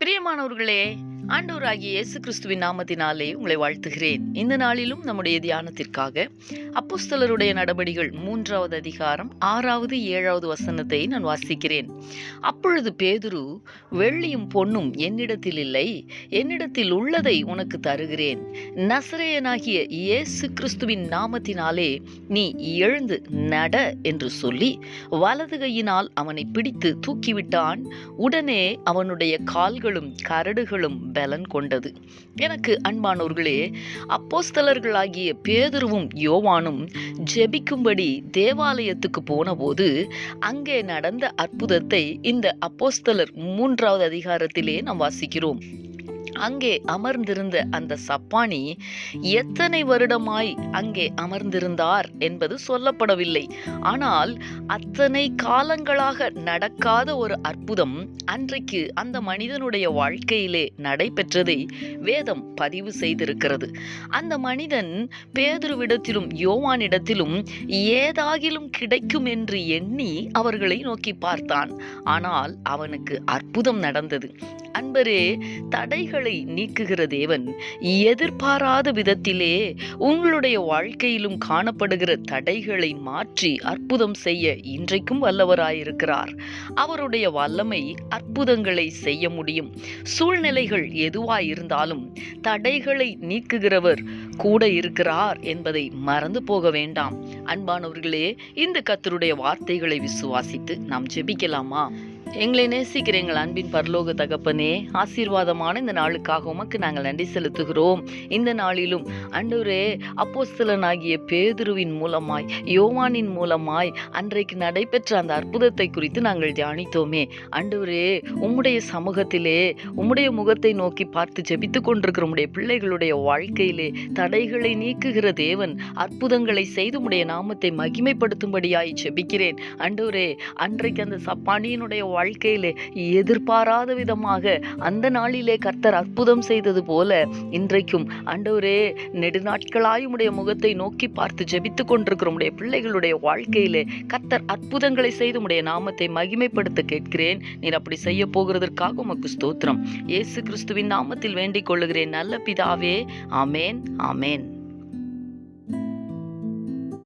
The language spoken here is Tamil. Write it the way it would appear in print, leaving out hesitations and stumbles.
பிரியமானவர்களே, ஆண்டவராகிய இயேசு கிறிஸ்துவின் நாமத்தினாலே உங்களை வாழ்த்துகிறேன். இந்த நாளிலும் நம்முடைய தியானத்திற்காக அப்போஸ்தலருடைய நடபடிகள் 3வது அதிகாரம் 6வது 7வது வசனத்தை நான் வாசிக்கிறேன். அப்பொழுது பேதுரு, வெள்ளியும் பொன்னும் என்னிடத்தில் இல்லை, என்னிடத்தில் உள்ளதை உனக்கு தருகிறேன். நசரேயனாகிய இயேசு கிறிஸ்துவின் நாமத்தினாலே நீ எழுந்து நட என்று சொல்லி வலது கையினால் அவனை பிடித்து தூக்கிவிட்டான். உடனே அவனுடைய கால்களும் கரடுகளும் பலன் கொண்டது. எனக்கு அன்பானவர்களே, அப்போஸ்தலர்களாகிய பேதுருவும் யோவானும் ஜெபிக்கும்படி தேவாலயத்துக்கு போனபோது அங்கே நடந்த அற்புதத்தை இந்த அப்போஸ்தலர் 3வது அதிகாரத்திலே நாம் வாசிக்கிறோம். அங்கே அமர்ந்திருந்த அந்த சப்பானி எத்தனை வருடமாய் அங்கே அமர்ந்திருந்தார் என்பது சொல்லப்படவில்லை. ஆனால் அத்தனை காலங்களாக நடக்காத ஒரு அற்புதம் அன்றைக்கு அந்த மனிதனுடைய வாழ்க்கையிலே நடைபெற்றதை வேதம் பதிவு செய்திருக்கிறது. அந்த மனிதன் பேதுருவிடத்திலும் யோவானிடத்திலும் ஏதாகிலும் கிடைக்கும் என்று எண்ணி அவர்களை நோக்கி பார்த்தான். ஆனால் அவனுக்கு அற்புதம் நடந்தது. அன்பரே, தடைகளை நீக்குகிற தேவன் எதிர்பாராத விதத்திலே உங்களுடைய வாழ்க்கையிலும் காணப்படுகிற தடைகளை மாற்றி அற்புதம் செய்ய இன்றைக்கும் வல்லவராயிருக்கிறார். அவருடைய வல்லமை அற்புதங்களை செய்ய முடியும். சூழ்நிலைகள் எதுவாயிருந்தாலும் தடைகளை நீக்குகிறவர் கூட இருக்கிறார் என்பதை மறந்து போக வேண்டாம். அன்பானவர்களே, இந்த கர்த்தருடைய வார்த்தைகளை விசுவாசித்து நாம் ஜெபிக்கலாமா? எங்களை நேசிக்கிற எங்கள் அன்பின் பரலோக தகப்பனே, ஆசீர்வாதமான இந்த நாளுக்காக உமக்கு நாங்கள் நன்றி செலுத்துகிறோம். இந்த நாளிலும் ஆண்டவரே, அப்போஸ்தலனாகிய பேதுருவின் மூலமாய் யோவானின் மூலமாய் அன்றைக்கு நடைபெற்ற அந்த அற்புதத்தை குறித்து நாங்கள் தியானித்தோமே. ஆண்டவரே, உம்முடைய சமூகத்திலே உம்முடைய முகத்தை நோக்கி பார்த்து ஜெபித்து கொண்டிருக்கிற உம்முடைய பிள்ளைகளுடைய வாழ்க்கையிலே தடைகளை நீக்குகிற தேவன் அற்புதங்களை செய்து உம்முடைய நாமத்தை மகிமைப்படுத்தும்படியாய் ஜெபிக்கிறேன். ஆண்டவரே, அன்றைக்கு அந்த சப்பானியினுடைய வாழ்க்கையிலே எதிர்பாராத விதமாக அந்த நாளிலே கர்த்தர் அற்புதம் செய்தது போல இன்றைக்கும் ஆண்டவரே, நெடுநாட்களாய் உம்முடைய முகத்தை நோக்கி பார்த்து ஜெபித்து கொண்டிருக்கிற உம்முடைய பிள்ளைகளுடைய வாழ்க்கையிலே கர்த்தர் அற்புதங்களை செய்து உம்முடைய நாமத்தை மகிமைப்படுத்த கேட்கிறேன். நீர் அப்படி செய்ய போகிறதற்காக உமக்கு ஸ்தோத்திரம். இயேசு கிறிஸ்துவின் நாமத்தில் வேண்டிக் கொள்ளுகிறேன் நல்ல பிதாவே. ஆமேன், ஆமேன்.